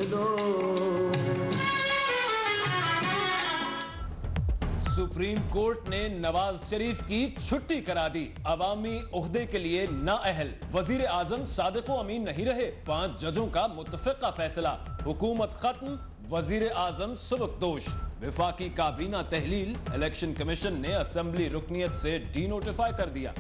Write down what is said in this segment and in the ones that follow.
दो। Supreme court ने नवाज शरीफ की छुट्टी करा दी। अवामी ओहदे के लिए नाअहल। वजीर आजम सादिक अमीन नहीं रहे। 5 जजों का मुत्तफिका फैसला। हुकूमत खत्म, वजीर आजम सुबकदोश। विफाकी काबीना तहलील। इलेक्शन कमीशन ने असेंबली रुकनियत से डीनोटिफाई कर दिया।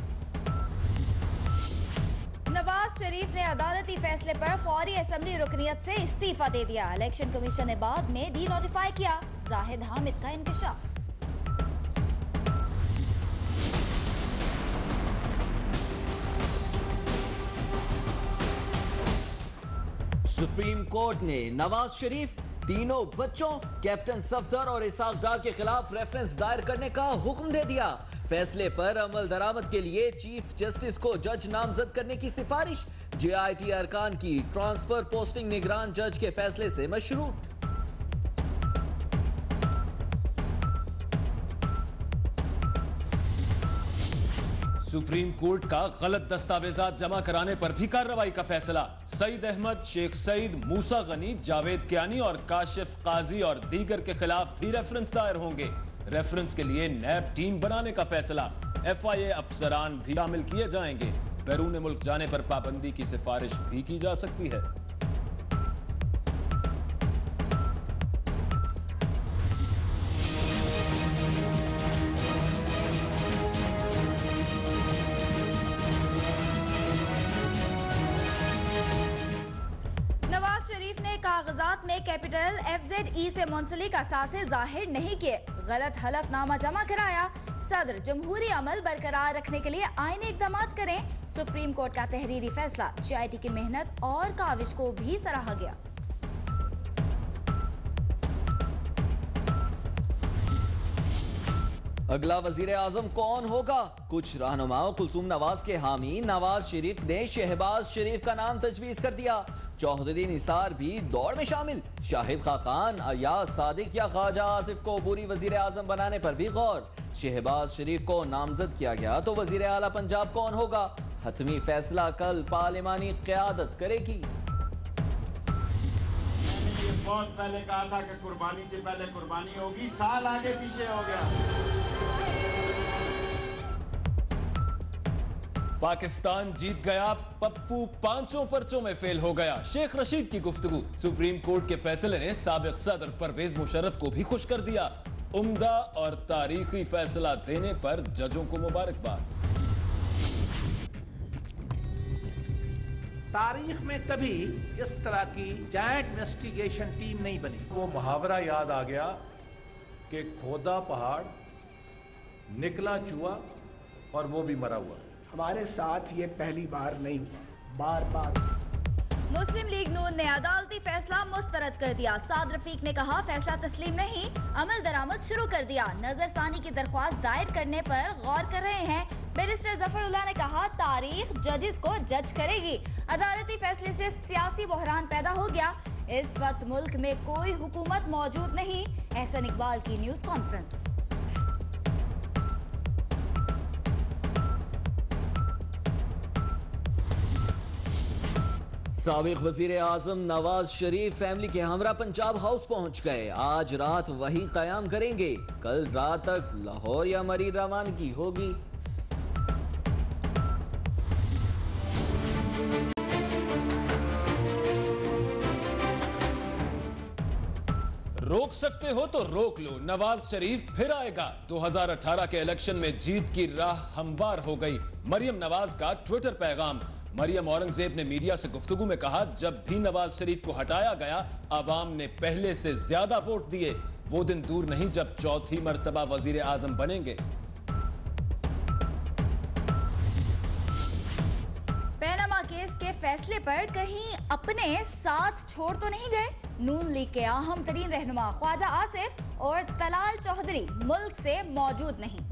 नवाज शरीफ ने अदालती फैसले पर फौरी असेंबली रुकनियत से इस्तीफा दे दिया। इलेक्शन कमीशन ने बाद में डीनोटिफाई किया। जाहिद हामिद का इंकशाफ। सुप्रीम कोर्ट ने नवाज शरीफ, तीनों बच्चों, कैप्टन सफदर और इसाक डार के खिलाफ रेफरेंस दायर करने का हुक्म दे दिया। फैसले पर अमल दरामद के लिए चीफ जस्टिस को जज नामजद करने की सिफारिश। जेआईटी अरकान की ट्रांसफर पोस्टिंग निगरान जज के फैसले से मशरूत। सुप्रीम कोर्ट का गलत दस्तावेजात जमा कराने पर भी कार्रवाई का फैसला। सईद अहमद, शेख सईद, मूसा गनी, जावेद कियानी और काशिफ काजी और दीगर के खिलाफ भी रेफरेंस दायर होंगे। रेफरेंस के लिए नैब टीम बनाने का फैसला। FIA अफसरान भी शामिल किए जाएंगे। बैरून मुल्क जाने पर पाबंदी की सिफारिश भी की जा सकती है। कागजात में कैपिटल FZE से मुंसलिक असासे जाहिर नहीं किए। गलत हलफनामा जमा कराया। सदर जमहूरी अमल बरकरार रखने के लिए आईनी इक़दाम करें। सुप्रीम कोर्ट का तहरीरी फैसला। JIT की मेहनत और काविश को भी सराहा गया। अगला वजीर आजम कौन होगा? कुछ रहनुमाओं कुलसूम नवाज के हामी नवाज शरीफ ने शहबाज शरीफ का नाम तजवीज कर दिया। चौधरी निसार भी दौड़ में शामिल। शाहिद खाकान, अयाज सादिक या ख्वाजा आसिफ को पूरी वजीर आजम बनाने पर भी गौर। शहबाज शरीफ को नामजद किया गया तो वजीर आला पंजाब कौन होगा? हतमी फैसला कल पार्लिमानी क़यादत करेगी। मैंने ये बहुत पहले कहा था कि कुर्बानी से पहले कुर्बानी होगी। साल आगे पीछे हो गया। पाकिस्तान जीत गया। पप्पू 5 पर्चों में फेल हो गया। शेख रशीद की गुफ्तगू। सुप्रीम कोर्ट के फैसले ने साबिक सदर परवेज मुशर्रफ को भी खुश कर दिया। उम्दा और तारीखी फैसला देने पर जजों को मुबारकबाद। तारीख में कभी इस तरह की जॉइंट इन्वेस्टिगेशन टीम नहीं बनी। वो मुहावरा याद आ गया कि खोदा पहाड़, निकला चूहा और वो भी मरा हुआ। हमारे साथ ये पहली बार नहीं, बार बार। मुस्लिम लीग नून ने अदालती फैसला मुस्तरद कर दिया। साद रफीक ने कहा फैसला तस्लीम नहीं, अमल दरामद शुरू कर दिया। नजरसानी की दरख्वास्त दायर करने पर गौर कर रहे हैं। बैरिस्टर जफरुल्लाह ने कहा तारीख जजेस को जज करेगी। अदालती फैसले से सियासी बहरान पैदा हो गया। इस वक्त मुल्क में कोई हुकूमत मौजूद नहीं। एहसन इकबाल की न्यूज कॉन्फ्रेंस। साबिक वजीर आजम नवाज शरीफ फैमिली के हमरा पंजाब हाउस पहुंच गए। आज रात वही कयाम करेंगे। कल रात तक लाहौर या मरी रवानगी होगी। रोक सकते हो तो रोक लो, नवाज शरीफ फिर आएगा। 2018 के इलेक्शन में जीत की राह हमवार हो गई। मरियम नवाज का ट्विटर पैगाम। मरियम औरंगजेब ने मीडिया से गुफ्तगू में कहा जब भी नवाज शरीफ को हटाया गया अवाम ने पहले से ज्यादा वोट दिए। वो दिन दूर नहीं जब चौथी मर्तबा वजीर आजम बनेंगे। पैनामा केस के फैसले पर कहीं अपने साथ छोड़ तो नहीं गए। नून लीग के अहम तरीन रहनुमा ख्वाजा आसिफ और तलाल चौधरी मुल्क से मौजूद नहीं।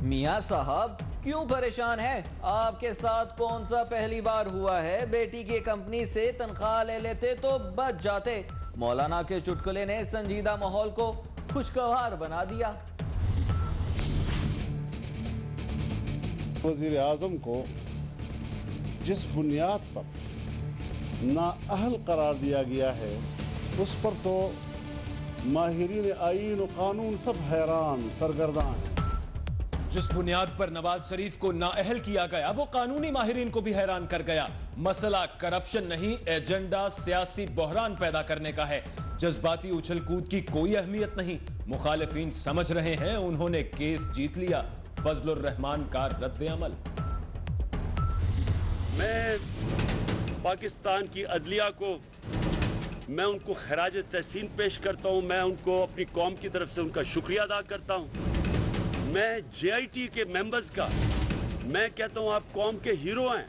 मियां साहब क्यों परेशान है? आपके साथ कौन सा पहली बार हुआ है? बेटी की कंपनी से तनख्वाह ले लेते तो बच जाते। मौलाना के चुटकुले ने संजीदा माहौल को खुशगवार बना दिया। वज़ीर आज़म को जिस बुनियाद पर नाअहल करार दिया गया है, उस पर तो माहिरीन आईन और कानून सब हैरान सरगर्दान हैं। जिस बुनियाद पर नवाज शरीफ को नाअहल किया गया वो कानूनी माहिरीन को भी हैरान कर गया। मसला करप्शन नहीं, एजेंडा सियासी बहरान पैदा करने का है। जज्बाती उछल कूद की कोई अहमियत नहीं। मुखालिफिन समझ रहे हैं उन्होंने केस जीत लिया। फजलुर रहमान का रद्द अमल। मैं पाकिस्तान की अदलिया को मैं उनको खराज तहसीन पेश करता हूं। मैं उनको अपनी कौम की तरफ से उनका शुक्रिया अदा करता हूं। मैं JIT के मेंबर्स का मैं कहता हूं आप कौम के हीरो हैं।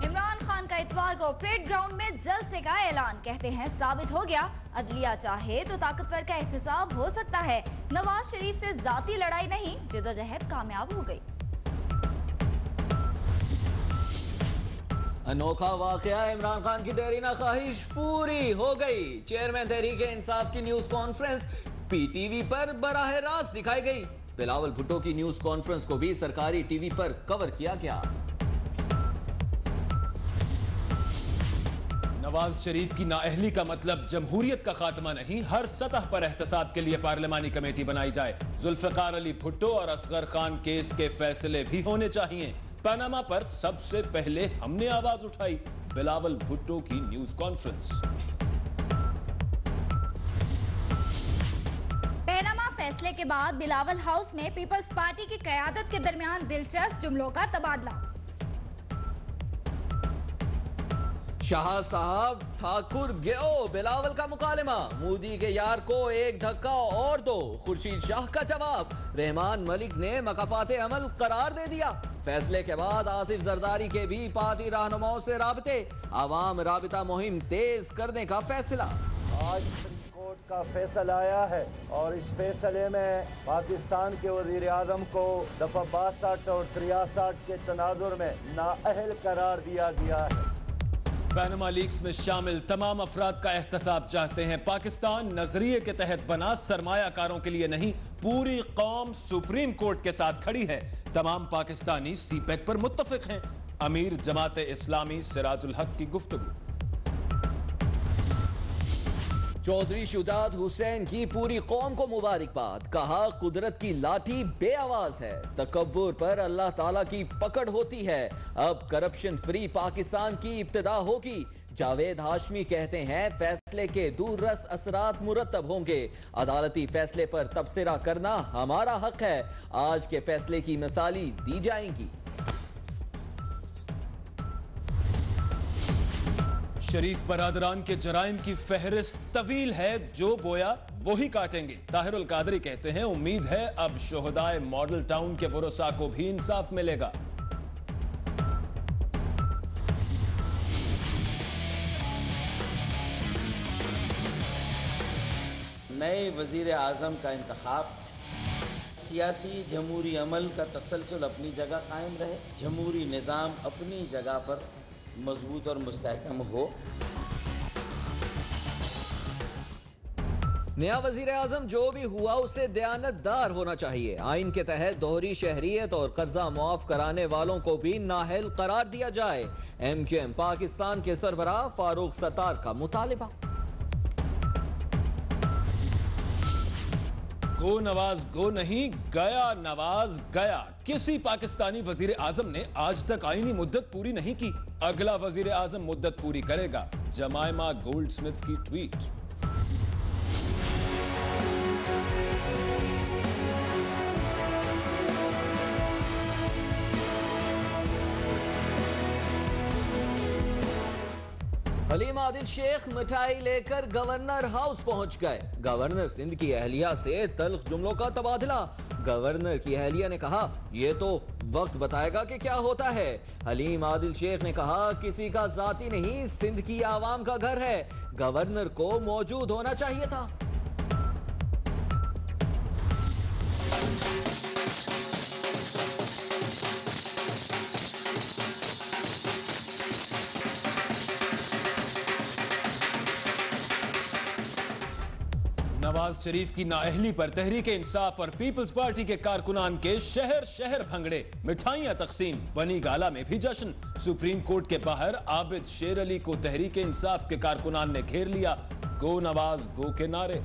इमरान खान का इतवार को परेड ग्राउंड में जलसे का ऐलान। कहते हैं साबित हो गया अदलिया चाहे तो ताकतवर का एहतसाब हो सकता है। नवाज शरीफ से जाती लड़ाई नहीं, जिद्दोजहद कामयाब हो गई। अनोखा वाकया, इमरान खान की देरीना ख्वाहिश पूरी हो गई। चेयरमैन तहरीक इंसाफ की न्यूज कॉन्फ्रेंस PTV पर बराह रास्त दिखाई गई। बिलावल भुट्टो की न्यूज कॉन्फ्रेंस को भी सरकारी टीवी पर कवर किया गया। नवाज शरीफ की नाअहली का मतलब जमहूरियत का खात्मा नहीं, हर सतह पर एहतसाब के लिए पार्लिमानी कमेटी बनाई जाए। जुल्फिकार अली भुट्टो और असगर खान केस के फैसले भी होने चाहिए। पनामा पर सबसे पहले हमने आवाज उठाई। बिलावल भुट्टो की न्यूज कॉन्फ्रेंस। पनामा फैसले के बाद बिलावल हाउस में पीपल्स पार्टी की क़यादत के दरमियान दिलचस्प जुमलों का तबादला। शाह साहब ठाकुर गयो, बिलावल का मुकालमा। मोदी के यार को एक धक्का और दो, खुर्शीद शाह का जवाब। रहमान मलिक ने मकाफाते अमल करार दे दिया। फैसले के बाद आसिफ जरदारी के भी पार्टी रहनुमाओं से राबते। आवाम राबिता मुहिम तेज करने का फैसला। आज सुप्रीम कोर्ट का फैसला आया है और इस फैसले में पाकिस्तान के वजीर आजम को दफा 62 और 63 के तनाजुर में नाअहल करार दिया गया है। पनामा लीक्स में शामिल तमाम अफराद का एहतसाब चाहते हैं। पाकिस्तान नजरिए के तहत बना, सरमायाकारों के लिए नहीं। पूरी कौम सुप्रीम कोर्ट के साथ खड़ी है। तमाम पाकिस्तानी CPEC पर मुत्तफिक हैं। अमीर जमात इस्लामी सिराजुल हक की गुफ्तगू। चौधरी शुजात हुसैन की पूरी कौम को मुबारकबाद। कहा कुदरत की लाठी बेआवाज है, तकब्बुर पर अल्लाह ताला की पकड़ होती है। अब करप्शन फ्री पाकिस्तान की इब्तिदा होगी। जावेद हाशमी कहते हैं फैसले के दूररस असरात मुरतब होंगे। अदालती फैसले पर तबसरा करना हमारा हक है। आज के फैसले की मिसाली दी जाएंगी। शरीफ बरादरान के जराइम की फहरिस्त तवील है, जो बोया वो ही काटेंगे। ताहिरुल कादरी कहते हैं उम्मीद है अब शोहदाए मॉडल टाउन के वुरसा को भी इंसाफ मिलेगा। नए वजीर आज़म का इंतखाब, सियासी जमहूरी अमल का तसलसल अपनी जगह कायम रहे, जमहूरी निज़ाम अपनी जगह पर मजबूत और मुस्तहकम हो। नया वजीर आजम जो भी हुआ उसे दयानतदार होना चाहिए। आइन के तहत दोहरी शहरियत और कर्जा मुआफ कराने वालों को भी नाअहल करार दिया जाए। MQM पाकिस्तान के सरबराह फारूक सत्तार का मुतालिबा। गो नवाज गो नहीं, गया नवाज गया। किसी पाकिस्तानी वजीर आजम ने आज तक आईनी मुद्दत पूरी नहीं की। अगला वजीर आजम मुद्दत पूरी करेगा। जमाइमा गोल्डस्मिथ की ट्वीट। हलीम आदिल शेख मिठाई लेकर गवर्नर हाउस पहुंच गए। गवर्नर सिंध की अहलिया से तल्ख जुमलों का तबादला। गवर्नर की अहलिया ने कहा यह तो वक्त बताएगा कि क्या होता है। हलीम आदिल शेख ने कहा किसी का जाती नहीं, सिंध की आवाम का घर है। गवर्नर को मौजूद होना चाहिए था। नवाज नवाज शरीफ की नाअहली पर तहरीक इंसाफ और पीपल्स पार्टी के कारकुनान के शहर शहर भंगड़े, मिठाइयां तकसीम, बनी गाला में भी जश्न। सुप्रीम कोर्ट के बाहर आबिद शेर अली को तहरीक इंसाफ के कारकुनान ने घेर लिया, गो नवाज गो के नारे।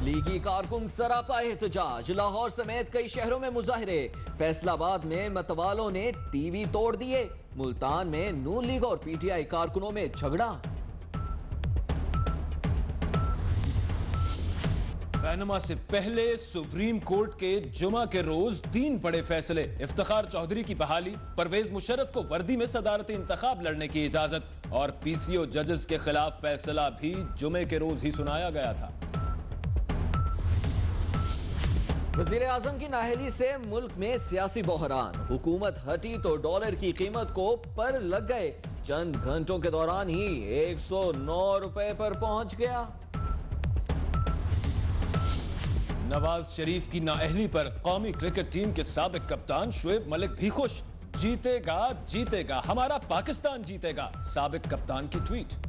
लीगी कारकुन सरापा एहतजाज, लाहौर समेत कई शहरों में मुजाहिरे। फैसलाबाद में मतवालों ने टीवी तोड़ दिए। मुल्तान में नून लीग और पीटीआई कारकुनों में झगड़ा। पैनमा से पहले सुप्रीम कोर्ट के जुमा के रोज 3 बड़े फैसले। इफ्तिखार चौधरी की बहाली, परवेज मुशर्रफ को वर्दी में सदारती इंतखाब लड़ने की इजाजत और पीसीओ जजेस के खिलाफ फैसला भी जुमे के रोज ही सुनाया गया था। वजीर आजम की नाअहली से मुल्क में सियासी बहरान, हुकूमत हटी तो डॉलर की कीमत को पर लग गए। चंद घंटों के दौरान ही 109 रुपए पर पहुंच गया। नवाज शरीफ की नाअहली पर कौमी क्रिकेट टीम के साबिक कप्तान शुएब मलिक भी खुश। जीतेगा जीतेगा, हमारा पाकिस्तान जीतेगा, साबिक कप्तान की tweet.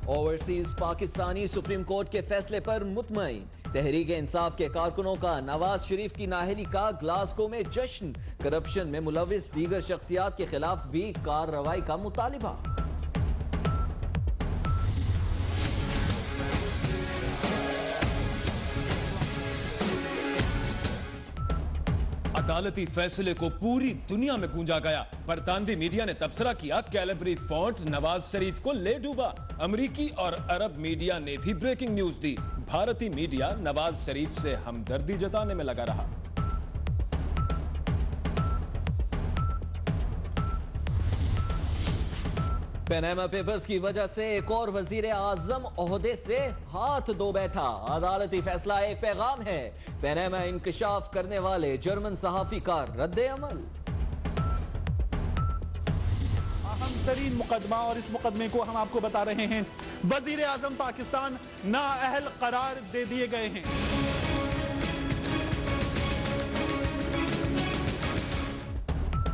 Overseas Pakistani supreme court के फैसले पर मुतमईन। तहरीक इंसाफ के कारकुनों का नवाज शरीफ की नाअहली का ग्लासगो में जश्न। करप्शन में मुलविस दीगर शख्सियात के खिलाफ भी कार्रवाई का मुतालिबा। अदालती फैसले को पूरी दुनिया में गूंजा गया। बरतानवी मीडिया ने तबसरा किया, कैलिब्री फॉन्ट नवाज शरीफ को ले डूबा। अमेरिकी और अरब मीडिया ने भी ब्रेकिंग न्यूज दी। भारतीय मीडिया नवाज शरीफ से हमदर्दी जताने में लगा रहा। पैनामा पेपर्स की वजह से एक और वजीर आजम ओहदे से हाथ धो बैठा। अदालती फैसला एक पैगाम है, पैनामा इंकशाफ करने वाले जर्मन सहाफी का रद्द अमल। अहम तरीन मुकदमा, और इस मुकदमे को हम आपको बता रहे हैं, वजीर आजम पाकिस्तान नाअहल करार दे दिए गए हैं।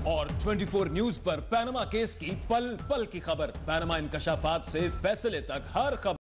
और 24 न्यूज पर पैनामा केस की पल पल की खबर, पैनामा इंकशाफात से फैसले तक हर खबर।